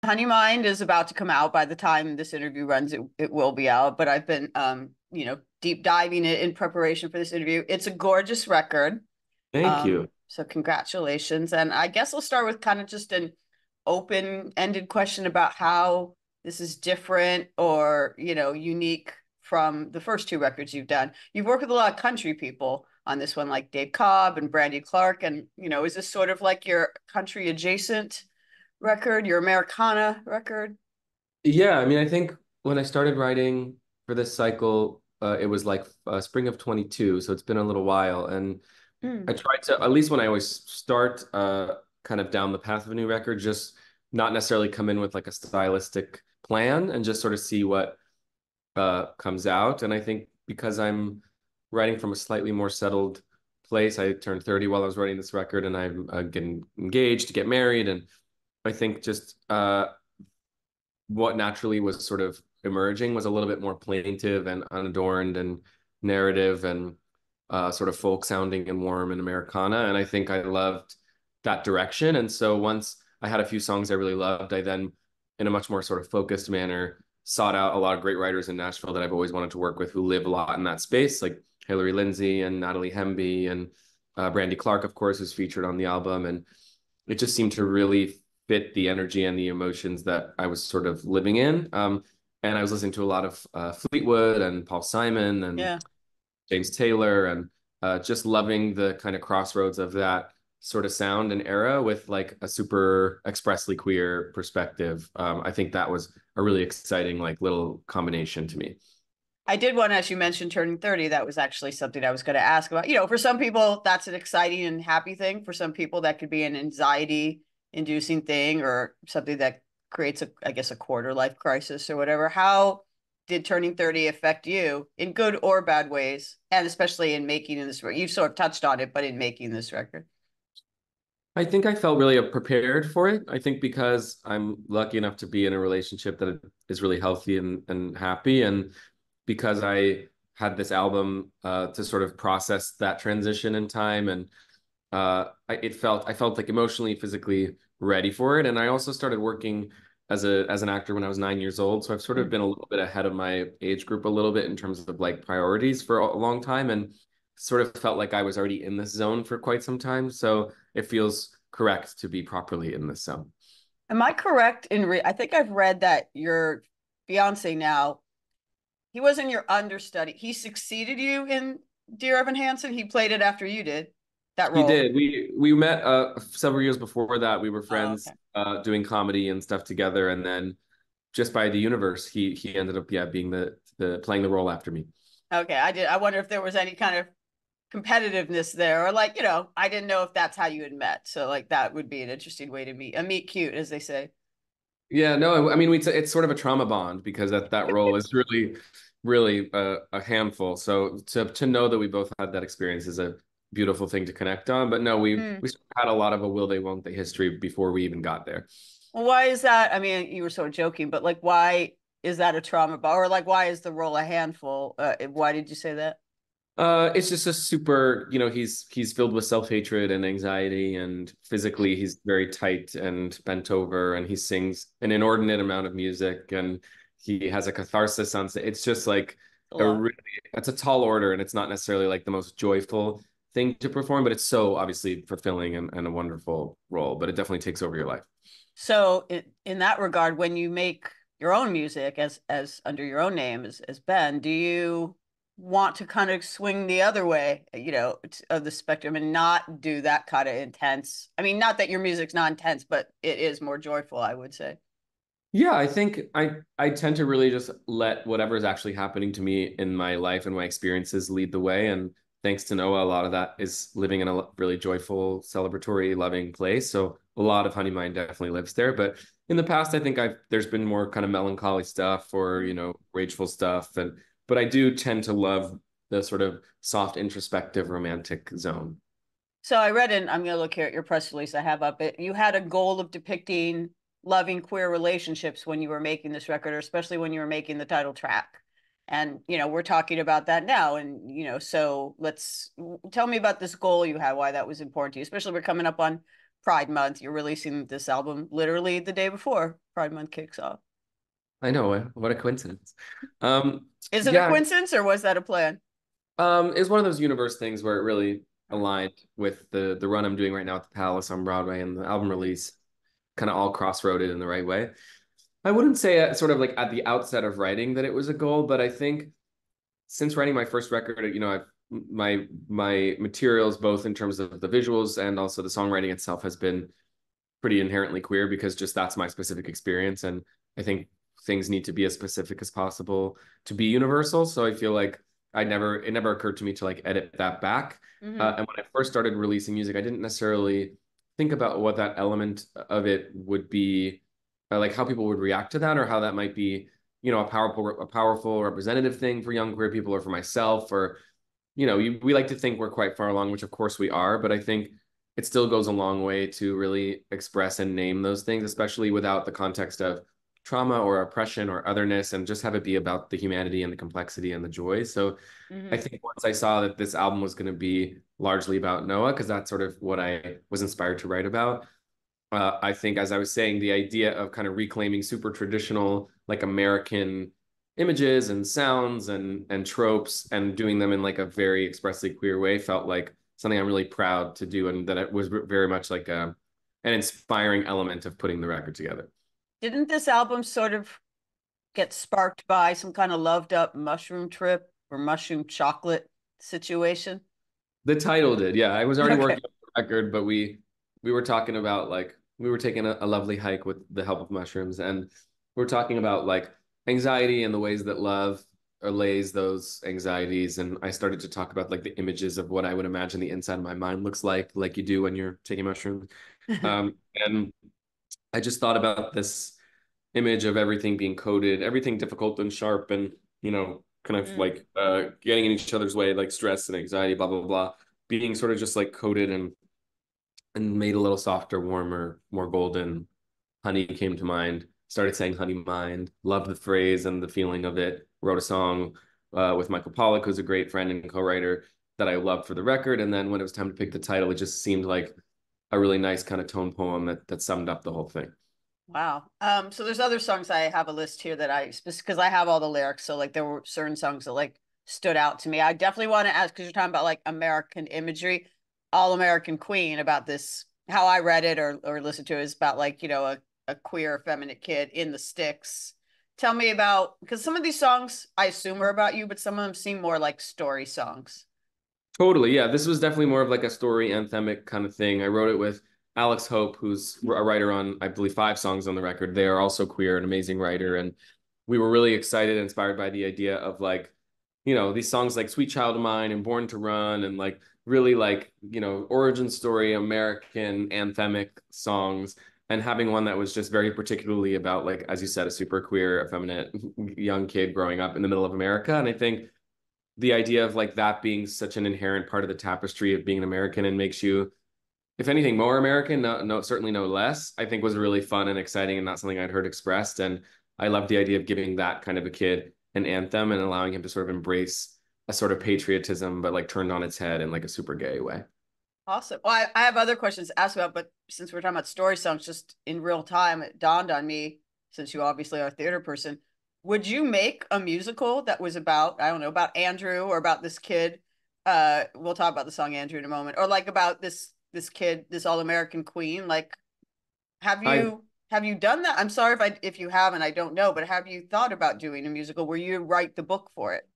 Honeymind is about to come out. By the time this interview runs, it will be out. But I've been, deep diving it in preparation for this interview. It's a gorgeous record. Thank you. So congratulations. And I guess I'll start with kind of just an open-ended question about how this is different or, unique from the first two records you've done. You've worked with a lot of country people on this one, like Dave Cobb and Brandy Clark. And, is this sort of like your country adjacent record, your Americana record? Yeah, I mean, I think when I started writing for this cycle, it was like spring of 22, so it's been a little while. And I Mm. tried to, at least when I always start kind of down the path of a new record, just not necessarily come in with like a stylistic plan and just sort of see what comes out. And I think because I'm writing from a slightly more settled place, I turned 30 while I was writing this record, and I'm getting engaged to get married. And I think just what naturally was sort of emerging was a little bit more plaintive and unadorned and narrative and sort of folk sounding and warm and Americana. And I think I loved that direction. And so once I had a few songs I really loved, I then, in a much more sort of focused manner, sought out a lot of great writers in Nashville that I've always wanted to work with who live a lot in that space, like Hilary Lindsey and Natalie Hemby and Brandy Clark, of course, who's featured on the album. And it just seemed to really fit the energy and the emotions that I was sort of living in. And I was listening to a lot of Fleetwood and Paul Simon and Yeah. James Taylor, and just loving the kind of crossroads of that sort of sound and era with like a super expressly queer perspective. I think that was a really exciting like little combination to me. I did want, as you mentioned, turning 30. That was actually something I was going to ask about. For some people, that's an exciting and happy thing. For some people, that could be an anxiety inducing thing or something that creates, I guess, a quarter life crisis or whatever. How did turning 30 affect you in good or bad ways? And especially in making this record? You've sort of touched on it, but in making this record. I think I felt really prepared for it. I think because I'm lucky enough to be in a relationship that is really healthy and happy, and because I had this album to sort of process that transition in time, and I felt like emotionally, physically ready for it. And I also started working as an actor when I was 9 years old, so I've sort of Mm. been a little bit ahead of my age group a little bit in terms of like priorities for a long time, and sort of felt like I was already in this zone for quite some time. So it feels correct to be properly in this zone. Am I correct I think I've read that your fiance now, he wasn't your understudy. He succeeded you in Dear Evan Hansen. He played it after you did that He role. did. We met several years before that. We were Oh, friends okay. doing comedy and stuff together, and then just by the universe, he ended up being the playing the role after me. Okay. I wonder if there was any kind of competitiveness there, or like, I didn't know if that's how you had met. So like that would be an interesting way to meet. A meet cute, as they say. Yeah, no, I mean it's sort of a trauma bond because that role is really a handful. So to know that we both had that experience is a beautiful thing to connect on. But no, Hmm. we sort of had a lot of a will they won't they history before we even got there. Well, why is that? I mean, you were sort of joking, but like, why is that a trauma bond? Or like, why is the role a handful? Why did you say that? It's just a super, he's filled with self-hatred and anxiety, and physically he's very tight and bent over, and he sings an inordinate amount of music, and he has a catharsis on stage. It's just like A a lot. really, it's a tall order, and it's not necessarily like the most joyful thing to perform, but it's so obviously fulfilling and a wonderful role, but it definitely takes over your life. So in that regard, when you make your own music as under your own name as Ben, do you want to kind of swing the other way, of the spectrum and not do that kind of intense? I mean, not that your music's not intense, but it is more joyful, I would say. Yeah, I think I tend to really just let whatever is actually happening to me in my life and my experiences lead the way. And thanks to Noah, a lot of that is living in a really joyful, celebratory, loving place. So a lot of Honeymind definitely lives there. But in the past, I think there's been more kind of melancholy stuff or, rageful stuff. But I do tend to love the sort of soft, introspective, romantic zone. So I read in, I'm going to look here at your press release I have up it. You had a goal of depicting loving queer relationships when you were making this record, or especially when you were making the title track. And, we're talking about that now. And, so let's tell me about this goal you had, why that was important to you, especially we're coming up on Pride Month. You're releasing this album literally the day before Pride Month kicks off. I know, what a coincidence. Um, Is it a yeah, coincidence or was that a plan? it's one of those universe things where it really aligned with the run I'm doing right now at the Palace on Broadway and the album release kind of all crossroaded in the right way. I wouldn't say sort of like at the outset of writing that it was a goal, but I think since writing my first record, I've my materials, both in terms of the visuals and also the songwriting itself, has been pretty inherently queer because just that's my specific experience. And I think things need to be as specific as possible to be universal. So I feel like it never occurred to me to like edit that back. Mm-hmm. And when I first started releasing music, I didn't necessarily think about what that element of it would be, like how people would react to that, or how that might be, a powerful representative thing for young queer people or for myself, or we like to think we're quite far along, which of course we are, but I think it still goes a long way to really express and name those things, especially without the context of trauma or oppression or otherness, and just have it be about the humanity and the complexity and the joy. So I Mm-hmm. think once I saw that this album was going to be largely about Noah, because that's sort of what I was inspired to write about, I think, as I was saying, the idea of kind of reclaiming super traditional, like American images and sounds and tropes and doing them in like a very expressly queer way felt like something I'm really proud to do, and that it was very much like an inspiring element of putting the record together. Didn't this album sort of get sparked by some kind of loved up mushroom trip or mushroom chocolate situation? The title did, yeah. I was already Okay. working on the record, but we were talking about like we were taking a lovely hike with the help of mushrooms, and we're talking about like anxiety and the ways that love allays those anxieties. And I started to talk about like the images of what I would imagine the inside of my mind looks like you do when you're taking mushrooms. And I just thought about this image of everything being coded, everything difficult and sharp, and kind of Mm. like getting in each other's way, like stress and anxiety, blah blah blah, being sort of just like coded and made a little softer, warmer, more golden. Honey came to mind. Started saying Honeymind. Loved the phrase and the feeling of it. Wrote a song with Michael Pollock, who's a great friend and co-writer that I loved for the record. And then when it was time to pick the title, it just seemed like a really nice kind of tone poem that summed up the whole thing. Wow. So there's other songs I have a list here that because I have all the lyrics. So like there were certain songs that like stood out to me. I definitely want to ask because you're talking about like American imagery, All American Queen about this. How I read it or listened to it is about like, a queer effeminate kid in the sticks. Tell me about because some of these songs I assume are about you, but some of them seem more like story songs. Totally. Yeah. This was definitely more of like a story anthemic kind of thing. I wrote it with Alex Hope, who's a writer on, I believe, 5 songs on the record. They are also queer, an amazing writer. And we were really excited and inspired by the idea of like, these songs like Sweet Child of Mine and Born to Run and like really like, origin story, American anthemic songs. And having one that was just very particularly about, like, as you said, a super queer, effeminate young kid growing up in the middle of America. And I think the idea of like that being such an inherent part of the tapestry of being an American and makes you, if anything, more American, no, certainly no less, I think was really fun and exciting and not something I'd heard expressed. And I love the idea of giving that kind of a kid an anthem and allowing him to sort of embrace a sort of patriotism, but like turned on its head in like a super gay way. Awesome. Well, I have other questions to ask about, but since we're talking about story songs, just in real time, it dawned on me, since you obviously are a theater person, would you make a musical that was about, I don't know, about Andrew or about this kid? We'll talk about the song Andrew in a moment, or like about this kid, this all-American queen. Like, have I you have you done that? I'm sorry if you haven't, I don't know, but have you thought about doing a musical where you write the book for it?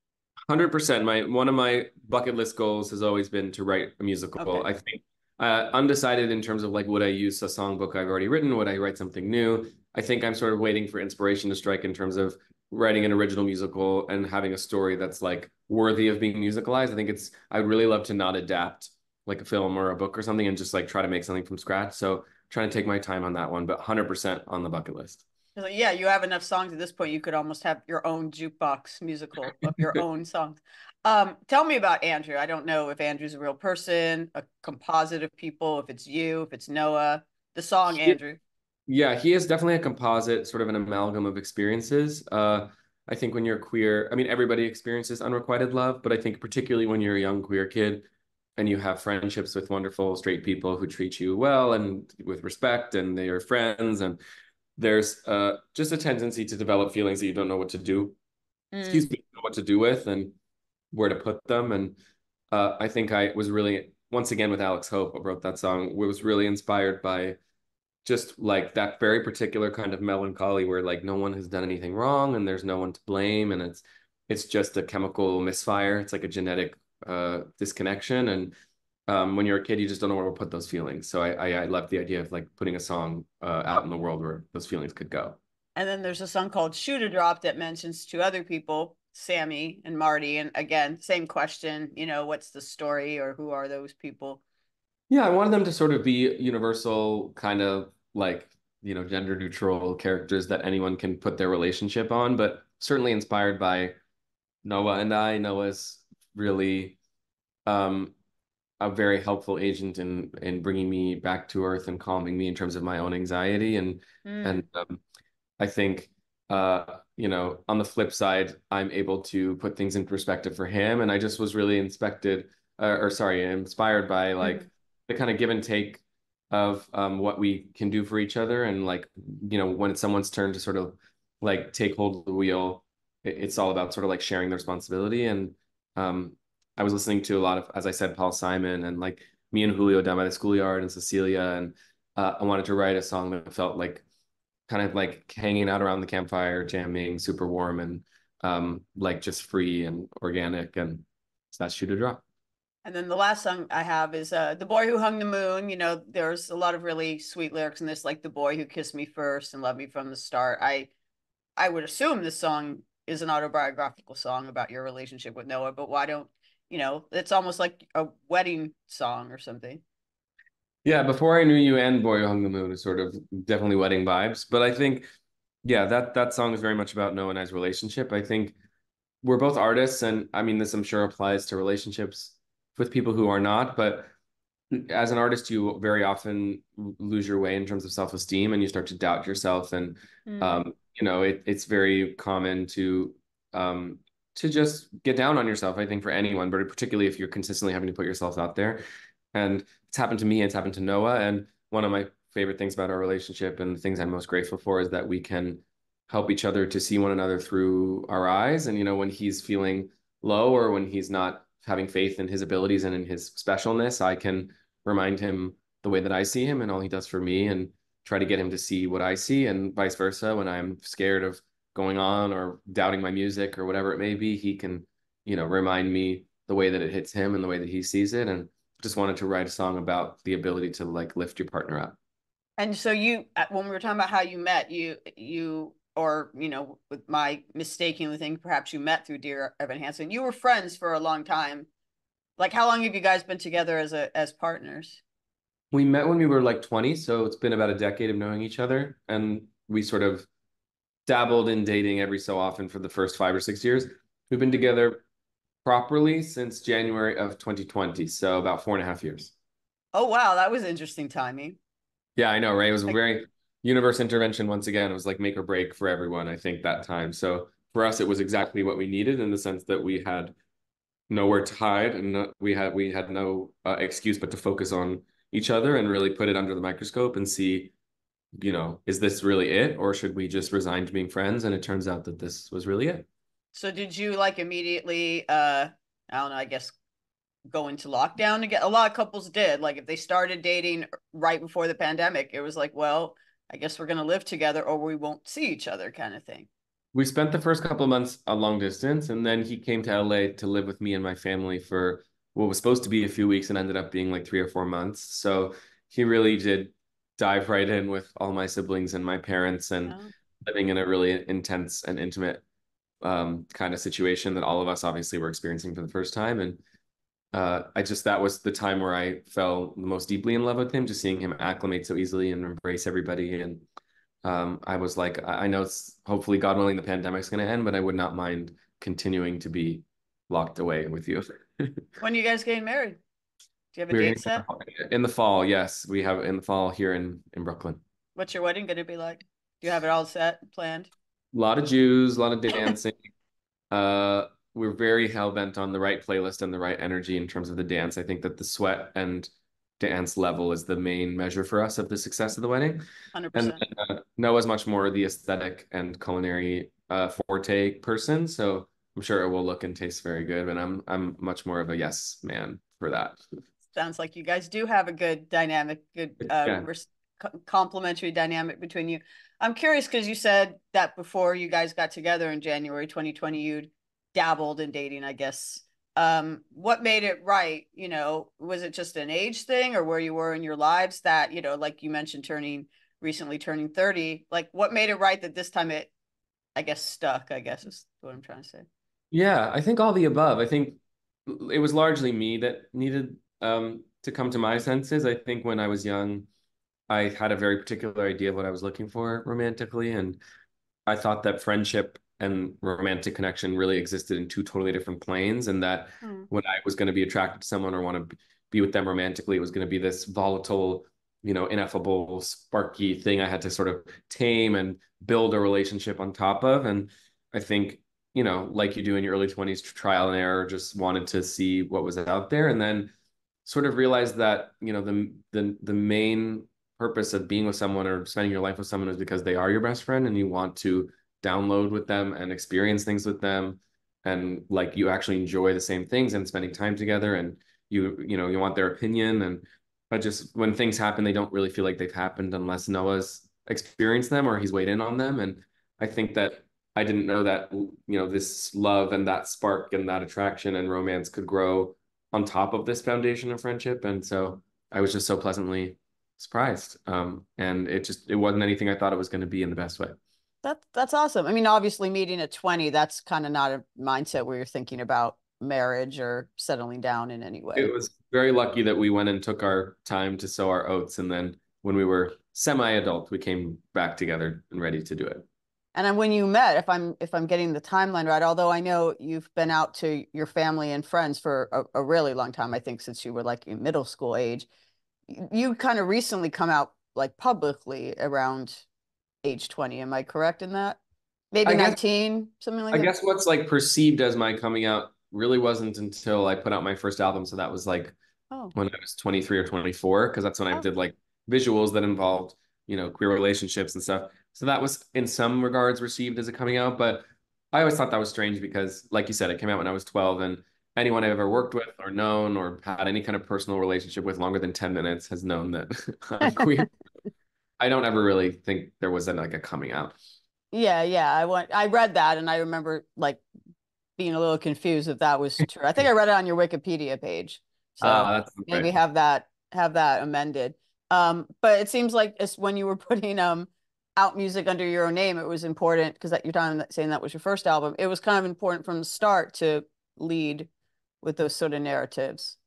100%. My one of my bucket list goals has always been to write a musical. Okay. I think undecided in terms of like would I use a songbook I've already written? Would I write something new? I think I'm sort of waiting for inspiration to strike in terms of writing an original musical and having a story that's like worthy of being musicalized. I think I would really love to not adapt like a film or a book or something and just like try to make something from scratch. So trying to take my time on that one, but 100% on the bucket list. Yeah, you have enough songs at this point. You could almost have your own jukebox musical of your own songs. Tell me about Andrew. I don't know if Andrew's a real person, a composite of people, if it's you, if it's Noah. The song Andrew. Yeah, he is definitely a composite, sort of an amalgam of experiences. I think when you're queer, I mean, everybody experiences unrequited love, but I think particularly when you're a young queer kid, and you have friendships with wonderful straight people who treat you well and with respect, and they are friends, and there's just a tendency to develop feelings that you don't know what to do, Mm. excuse me, what to do with and where to put them. And I think I was really, once again with Alex Hope, I wrote that song, was really inspired by just like that very particular kind of melancholy where like no one has done anything wrong and there's no one to blame, and it's just a chemical misfire. It's like a genetic disconnection. And when you're a kid, you just don't know where to put those feelings. So I love the idea of like putting a song out in the world where those feelings could go. And then there's a song called Shoot a Drop that mentions two other people, Sammy and Marty. And again, same question, what's the story or who are those people? Yeah, I wanted them to sort of be universal, kind of like, gender neutral characters that anyone can put their relationship on, but certainly inspired by Noah and I. Noah's really um, a very helpful agent in bringing me back to earth and calming me in terms of my own anxiety. And Mm. I think on the flip side, I'm able to put things in perspective for him. And I just was really inspired by like Mm. the kind of give and take of what we can do for each other. And like, when it's someone's turn to sort of like take hold of the wheel, it's all about sort of like sharing the responsibility. And I was listening to a lot of, as I said, Paul Simon, and like me and Julio down by the schoolyard, and Cecilia. And I wanted to write a song that felt like kind of like hanging out around the campfire, jamming, super warm, and like just free and organic. And so that's Shoot a Drop. And then the last song I have is The Boy Who Hung the Moon. There's a lot of really sweet lyrics in this, like the boy who kissed me first and loved me from the start. I would assume this song is an autobiographical song about your relationship with Noah, but why don't, it's almost like a wedding song or something. Yeah, Before I Knew You and Boy Who Hung the Moon is sort of definitely wedding vibes. But I think, yeah, that song is very much about Noah and I's relationship. I think we're both artists, and I mean this I'm sure applies to relationships with people who are not, but as an artist, you very often lose your way in terms of self-esteem, and you start to doubt yourself. And Mm. it's very common to just get down on yourself, I think, for anyone, but particularly if you're consistently having to put yourself out there. And it's happened to me, it's happened to Noah. And one of my favorite things about our relationship and the things I'm most grateful for is that we can help each other to see one another through our eyes. And when he's feeling low or when he's not having faith in his abilities and in his specialness, I can remind him the way that I see him and all he does for me, and try to get him to see what I see, and vice versa. When I'm scared of going on or doubting my music or whatever it may be, he can, remind me the way that it hits him and the way that he sees it. And just wanted to write a song about the ability to like lift your partner up. And so when we were talking about how you met, or, with my mistakenly think, perhaps you met through Dear Evan Hansen. You were friends for a long time. Like, how long have you guys been together as partners? We met when we were like 20, so it's been about a decade of knowing each other, and we sort of dabbled in dating every so often for the first 5 or 6 years. We've been together properly since January of 2020, so about 4.5 years. Oh, wow, that was interesting timing. Yeah, I know, right? It was a Like, very universe intervention once again. It was like make or break for everyone, I think, that time. So for us, it was exactly what we needed in the sense that we had nowhere to hide, and we had no excuse but to focus on each other and really put it under the microscope and see, is this really it, or should we just resign to being friends? And it turns out that this was really it. so did you like immediately, I don't know, I guess go into lockdown again? A lot of couples did. Like if they started dating right before the pandemic, it was like, well, I guess we're gonna live together or we won't see each other kind of thing. We spent the first couple of months a long distance, and then he came to LA to live with me and my family for what was supposed to be a few weeks and ended up being like 3 or 4 months. So he really did dive right in with all my siblings and my parents, and Oh. living in a really intense and intimate kind of situation that all of us obviously were experiencing for the first time. And that was the time where I fell the most deeply in love with him, just seeing him acclimate so easily and embrace everybody. And I was like, I know it's hopefully, God willing, the pandemic's going to end, but I would not mind continuing to be locked away with you. When are you guys getting married? Do you have a We're date getting set? in the fall. Yes, we have in the fall here in Brooklyn. What's your wedding gonna be like? Do you have it all set, planned? A lot of Jews, a lot of dancing. we're very hell-bent on the right playlist and the right energy in terms of the dance. I think that the sweat and dance level is the main measure for us of the success of the wedding. And 100%. Noah's much more the aesthetic and culinary forte person, so I'm sure it will look and taste very good. And I'm much more of a yes man for that. Sounds like you guys do have a good dynamic, good Yeah. complementary dynamic between you. I'm curious because you said that before you guys got together in January 2020, you'd dabbled in dating, I guess. What made it right? You know, was it just an age thing or where you were in your lives that, you know, like you mentioned, recently turning 30, like what made it right that this time it, I guess, stuck, I guess is what I'm trying to say. Yeah, I think all the above. I think it was largely me that needed to come to my senses. I think when I was young, I had a very particular idea of what I was looking for romantically, and I thought that friendship and romantic connection really existed in two totally different planes, and that Hmm. when I was going to be attracted to someone or want to be with them romantically, it was going to be this volatile, ineffable, sparky thing I had to sort of tame and build a relationship on top of. And I think, like you do in your early 20s, trial and error, just wanted to see what was out there. And then sort of realized that, the main purpose of being with someone or spending your life with someone is because they are your best friend and you want to download with them and experience things with them, and like you actually enjoy the same things and spending time together, and you want their opinion. And but just when things happen, they don't really feel like they've happened unless Noah's experienced them or he's weighed in on them. And I think that I didn't know that this love and that spark and that attraction and romance could grow on top of this foundation of friendship. And so I was just so pleasantly surprised. And it wasn't anything I thought it was going to be in the best way. That's awesome. I mean, obviously meeting at 20, that's kind of not a mindset where you're thinking about marriage or settling down in any way. It was very lucky that we went and took our time to sow our oats. And then when we were semi-adult, we came back together and ready to do it. And then when you met, if I'm getting the timeline right, although I know you've been out to your family and friends for a really long time, I think since you were like in middle school age, you kind of recently come out like publicly around age 20. Am I correct in that? Maybe I guess 19, something like I that. guess what's like perceived as my coming out really wasn't until I put out my first album. So that was like Oh, when I was 23 or 24, because that's when I oh, did like visuals that involved, queer relationships and stuff. So that was in some regards received as a coming out. But I always thought that was strange because, like you said, it came out when I was 12, and anyone I've ever worked with or known or had any kind of personal relationship with longer than 10 minutes has known that I'm queer. I don't ever really think there was like a coming out. yeah, yeah. I read that and I remember like being a little confused if that was true. I think I read it on your Wikipedia page. So That's right. maybe have that amended. But it seems like it's when you were putting out music under your own name, it was important because at your time saying that was your first album, it was kind of important from the start to lead with those sort of narratives.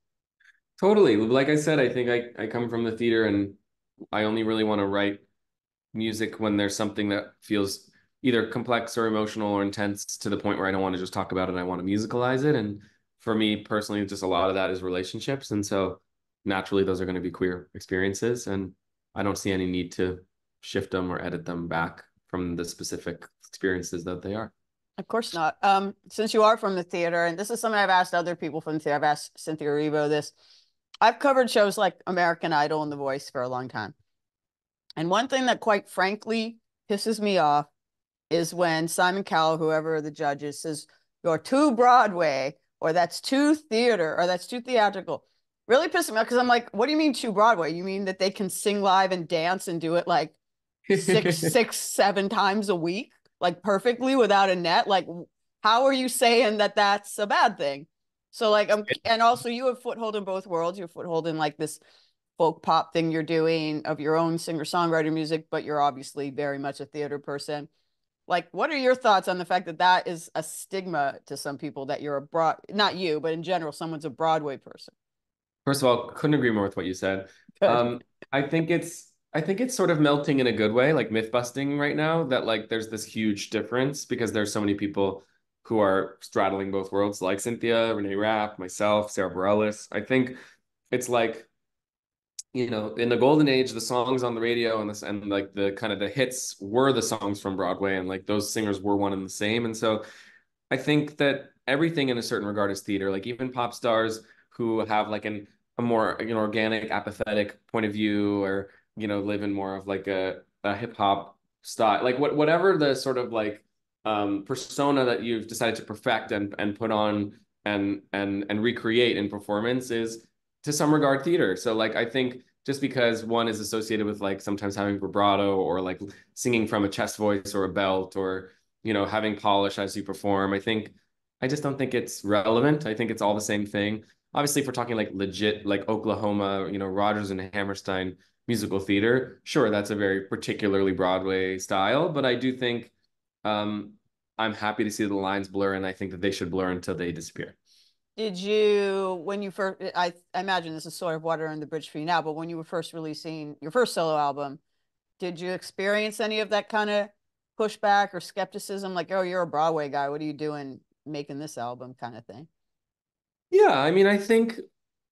Totally. Like I said, I think I come from the theater, and I only really want to write music when there's something that feels either complex or emotional or intense to the point where I don't want to just talk about it. I want to musicalize it. And for me personally, just a lot of that is relationships. And so naturally, those are going to be queer experiences. And I don't see any need to shift them or edit them back from the specific experiences that they are. Of course not. Since you are from the theater, and this is something I've asked other people from the theater, I've asked Cynthia Erivo this. I've covered shows like American Idol and The Voice for a long time. And one thing that quite frankly pisses me off is when Simon Cowell, whoever the judge is, says, you're too Broadway, or that's too theater, or that's too theatrical. Really pisses me off because I'm like, what do you mean too Broadway? You mean that they can sing live and dance and do it like six, 7 times a week, like perfectly without a net? Like, how are you saying that that's a bad thing? So like, and also you have foothold in both worlds. You have foothold in like this folk pop thing you're doing of your own singer songwriter music, but you're obviously very much a theater person. Like, what are your thoughts on the fact that that is a stigma to some people that you're a broad, not you, but in general, someone's a Broadway person? First of all, couldn't agree more with what you said. Good. Um, I think it's sort of melting in a good way, like myth busting right now, that like there's this huge difference because there's so many people who are straddling both worlds, like Cynthia, Renee Rapp, myself, Sarah Bareilles. I think it's like, in the golden age, the songs on the radio and this and like the kind of the hits were the songs from Broadway, and like those singers were one and the same. And so I think that everything in a certain regard is theater. Like even pop stars who have like a more organic, apathetic point of view, or live in more of like a hip hop style, like whatever the sort of like persona that you've decided to perfect and put on and recreate in performance is to some regard theater. So like I think just because one is associated with like sometimes having vibrato or like singing from a chest voice or a belt or having polish as you perform, I just don't think it's relevant. I think it's all the same thing. Obviously, if we're talking like legit, like Oklahoma, Rodgers and Hammerstein musical theater, sure, that's a very particularly Broadway style. But I do think um, I'm happy to see the lines blur, and I think that they should blur until they disappear. Did you, when you first, I imagine this is sort of water under the bridge for you now, but when you were first releasing your first solo album, did you experience any of that kind of pushback or skepticism? Like, oh, you're a Broadway guy. What are you doing making this album kind of thing? Yeah, I mean, I think,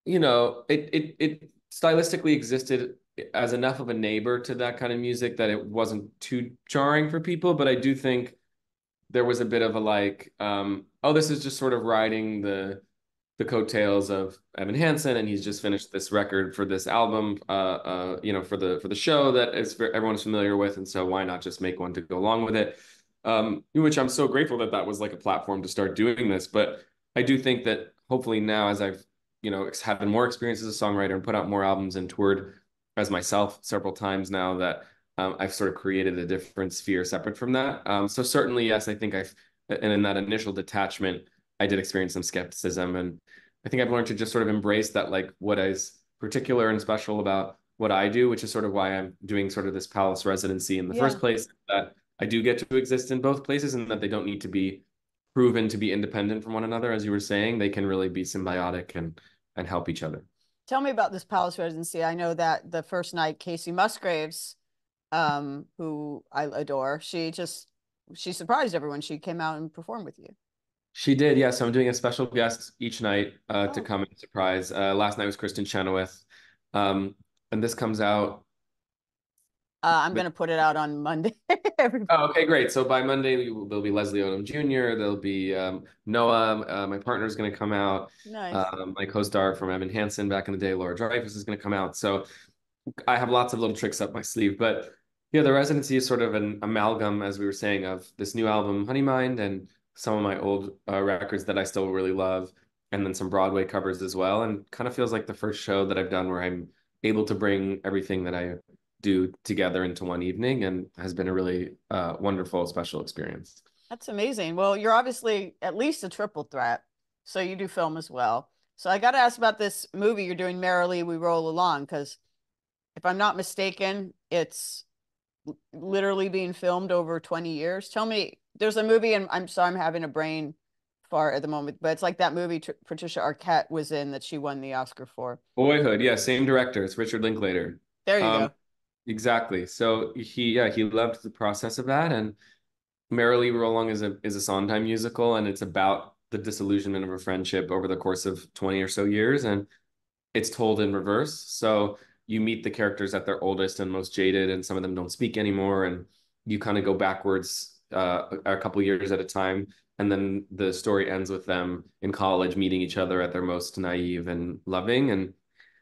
it stylistically existed as enough of a neighbor to that kind of music that it wasn't too jarring for people. But I do think there was a bit of a like, oh, this is just sort of riding the coattails of Evan Hansen, and he's just finished this record for this album, for the show that everyone's familiar with, and so why not just make one to go along with it? Which I'm so grateful that that was like a platform to start doing this. But I do think that hopefully now, as I've had more experience as a songwriter and put out more albums and toured as myself several times now, that I've sort of created a different sphere separate from that. So certainly, yes, I think and in that initial detachment, I did experience some skepticism. And I think I've learned to just sort of embrace that, like what is particular and special about what I do, which is sort of why I'm doing sort of this palace residency in the Yeah. first place, that I do get to exist in both places and that they don't need to be proven to be independent from one another. As you were saying, they can really be symbiotic and help each other. Tell me about this Palace residency. I know that the first night, Casey Musgraves, who I adore, she surprised everyone. She came out and performed with you. She did, yeah. So I'm doing a special guest each night to Oh, come and surprise. Last night was Kristen Chenoweth, and this comes out. I'm gonna put it out on Monday. Oh, okay, great. So by Monday, there'll be Leslie Odom Jr. There'll be Noah, my partner's going to come out. Nice. My co-star from Evan Hansen back in the day, Laura Dreyfus, is going to come out. So I have lots of little tricks up my sleeve. But yeah, the residency is sort of an amalgam, as we were saying, of this new album, Honeymind, and some of my old records that I still really love, and then some Broadway covers as well. And kind of feels like the first show that I've done where I'm able to bring everything that I do together into one evening, and has been a really wonderful, special experience. That's amazing. Well, you're obviously at least a triple threat. So you do film as well. So I got to ask about this movie you're doing, Merrily We Roll Along, because if I'm not mistaken, it's literally being filmed over 20 years. Tell me, there's a movie, and I'm sorry I'm having a brain fart at the moment, but it's like that movie Patricia Arquette was in that she won the Oscar for. Boyhood, yeah, same director. It's Richard Linklater. There you Um, go. exactly. So he loved the process of that, and Merrily Roll Along is a Sondheim musical, and it's about the disillusionment of a friendship over the course of 20 or so years, and it's told in reverse. So you meet the characters at their oldest and most jaded, and some of them don't speak anymore, and you kind of go backwards a couple years at a time, and then the story ends with them in college meeting each other at their most naive and loving. And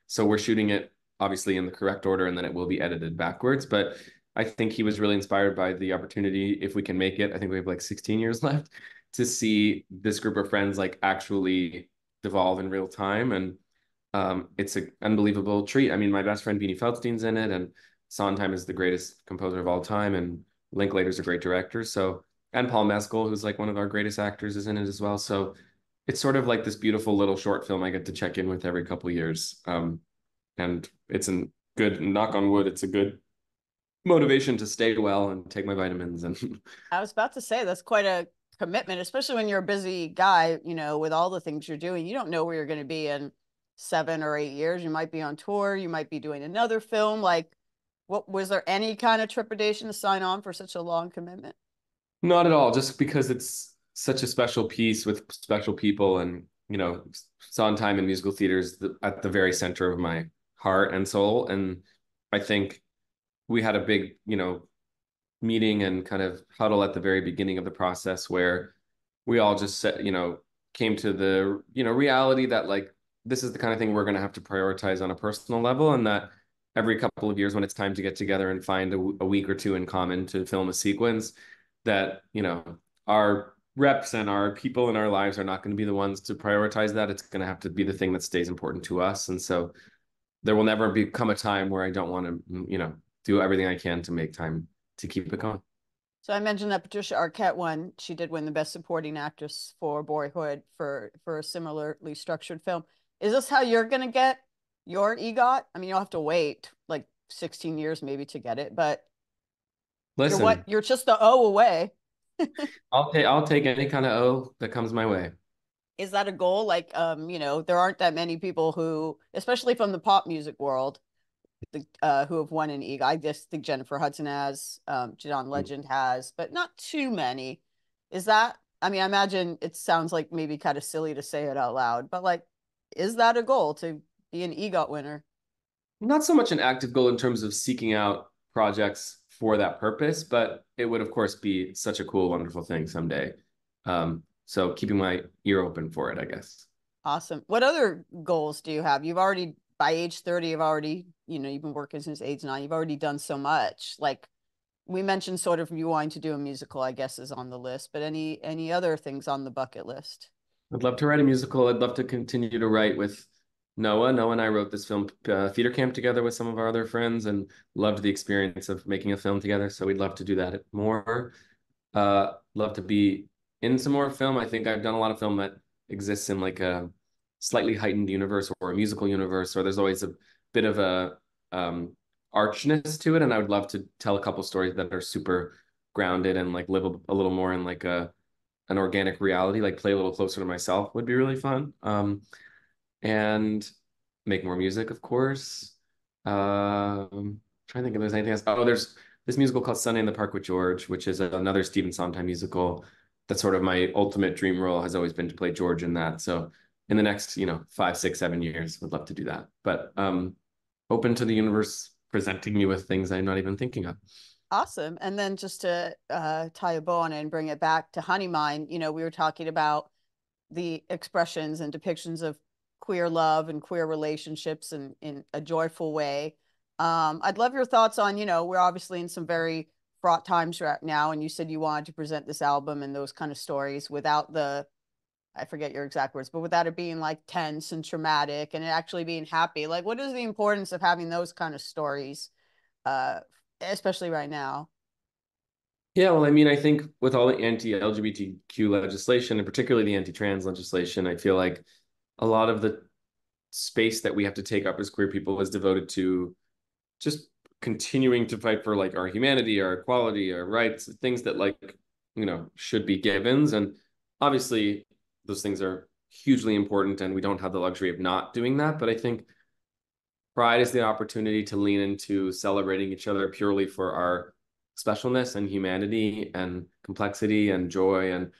so we're shooting it obviously in the correct order, and then it will be edited backwards. But I think he was really inspired by the opportunity, if we can make it. I think we have like 16 years left to see this group of friends like actually devolve in real time. And it's an unbelievable treat. I mean, my best friend Beanie Feldstein's in it, and Sondheim is the greatest composer of all time, and Linklater's a great director. So, and Paul Mescal, who's like one of our greatest actors, is in it as well. So, it's sort of like this beautiful little short film I get to check in with every couple of years. And it's a good, knock on wood, it's a good motivation to stay well and take my vitamins. And I was about to say that's quite a commitment, especially when you're a busy guy, with all the things you're doing. You don't know where you're going to be in 7 or 8 years. You might be on tour, you might be doing another film. Like, what was there any kind of trepidation to sign on for such a long commitment? not at all, just because it's such a special piece with special people, and Sondheim and musical theater is at the very center of my heart and soul. And I think we had a big, meeting and kind of huddle at the very beginning of the process where we all just said, came to the, reality that like this is the kind of thing we're going to have to prioritize on a personal level, and that every couple of years when it's time to get together and find a week or two in common to film a sequence, that, our reps and our people in our lives are not going to be the ones to prioritize that. It's going to have to be the thing that stays important to us. And so there will never become a time where I don't want to, do everything I can to make time to keep it going. So I mentioned that Patricia Arquette won. She did win the Best Supporting Actress for Boyhood for a similarly structured film. Is this how you're gonna get your EGOT? I mean, you'll have to wait like 16 years maybe to get it, but you're what? Listen, You're just the O away. I'll take any kind of O that comes my way. Is that a goal? Like, there aren't that many people who, especially from the pop music world, who have won an EGOT. I just think Jennifer Hudson has, John Legend has, but not too many. Is that? I mean, I imagine it sounds like maybe kind of silly to say it out loud, but like, is that a goal to be an EGOT winner? Not so much an active goal in terms of seeking out projects for that purpose, but it would of course be such a cool, wonderful thing someday. So keeping my ear open for it, I guess. Awesome. What other goals do you have? You've already, by age 30, you've already, you've been working since age 9. You've already done so much. Like we mentioned sort of you wanting to do a musical, I guess, is on the list, but any other things on the bucket list? I'd love to write a musical. I'd love to continue to write with Noah. Noah and I wrote this film theater camp together with some of our other friends and loved the experience of making a film together. So we'd love to do that more. Love to be in some more film. I think I've done a lot of film that exists in like a slightly heightened universe or a musical universe, or there's always a bit of a archness to it. And I would love to tell a couple stories that are super grounded and like live a little more in like an organic reality, like play a little closer to myself would be really fun. And make more music, of course. Trying to think if there's anything else. Oh, there's this musical called Sunday in the Park with George, which is another Stephen Sondheim musical. That's sort of my ultimate dream role has always been to play George in that. So in the next, 5, 6, 7 years, would love to do that. But open to the universe presenting me with things I'm not even thinking of. Awesome. And then just to tie a bow on it and bring it back to Honeymind, we were talking about the expressions and depictions of queer love and queer relationships in a joyful way. I'd love your thoughts on, we're obviously in some very fraught times right now, and you said you wanted to present this album and those kind of stories without I forget your exact words, but without it being like tense and traumatic and it actually being happy. Like, what is the importance of having those kind of stories, uh, especially right now? Yeah, well, I mean, I think with all the anti-LGBTQ legislation and particularly the anti-trans legislation, I feel like a lot of the space that we have to take up as queer people is devoted to just continuing to fight for like our humanity, our equality, our rights, things that like, should be givens. And obviously those things are hugely important and we don't have the luxury of not doing that. But I think Pride is the opportunity to lean into celebrating each other purely for our specialness and humanity and complexity and joy and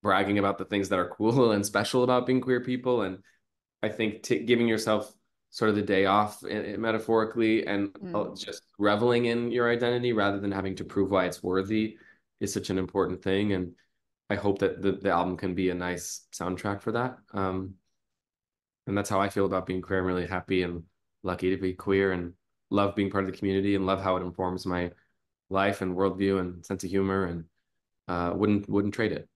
bragging about the things that are cool and special about being queer people. And I think giving yourself sort of the day off metaphorically and Mm. just reveling in your identity rather than having to prove why it's worthy is such an important thing. And I hope that the album can be a nice soundtrack for that. And that's how I feel about being queer. I'm really happy and lucky to be queer and love being part of the community and love how it informs my life and worldview and sense of humor and wouldn't trade it.